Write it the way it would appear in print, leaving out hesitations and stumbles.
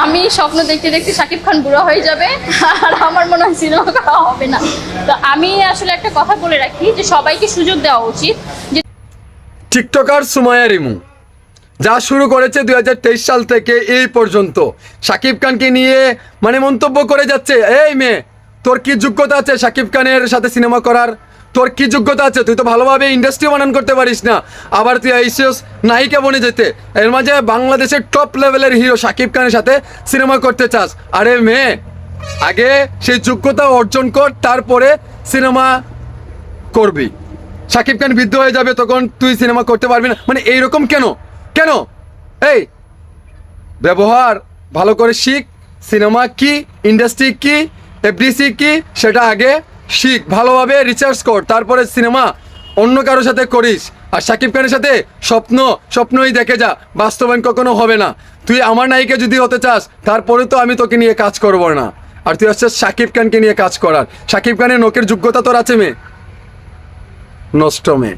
আমি স্বপ্ন দেখতে দেখতে শাকিব খান বুড়ো হয়ে যাবে, আর আমার মনে হয় সিনেমা করা হবে না। তো আমি আসলে একটা কথা বলে রাখি যে সবাইকে সুযোগ দেওয়া উচিত। যে টিকটকার সুমাইয়া রিমু যা শুরু করেছে 2023 সাল থেকে এই পর্যন্ত শাকিব খানকে নিয়ে মানে মন্তব্য করে যাচ্ছে, এই মেয়ে তোর কি যোগ্যতা আছে শাকিব খানের সাথে সিনেমা করার? তোর কি যোগ্যতা আছে? তুই তো ভালোভাবে ইন্ডাস্ট্রি বানান করতে পারিস না, আবার তুই আইসিএস নায়িকা বনে যেতে, এর মাঝে বাংলাদেশের টপ লেভেলের হিরো শাকিব খানের সাথে সিনেমা করতে চাস? আরে মেয়ে, আগে সেই যোগ্যতা অর্জন কর, তারপরে সিনেমা করবি। শাকিব খান বৃদ্ধ হয়ে যাবে, তখন তুই সিনেমা করতে পারবি না, মানে এইরকম কেন? কেন? এই ব্যবহার ভালো করে শিখ। সিনেমা কি, ইন্ডাস্ট্রি কি, এফডিসি কি, সেটা আগে শিখ, ভালোভাবে রিসার্চ কর, তারপরে সিনেমা অন্য কারোর সাথে করিস। আর শাকিব খানের সাথে স্বপ্নই দেখে যা, বাস্তবায়ন কখনো হবে না। তুই আমার নায়িকা যদি হতে চাস, তারপরে তো আমি তোকে নিয়ে কাজ করবো না। আর তুই আসছিস শাকিব খানকে নিয়ে কাজ করার। শাকিব খানের নোকের যোগ্যতা তোর আছে মেয়ে? নষ্ট মেয়ে।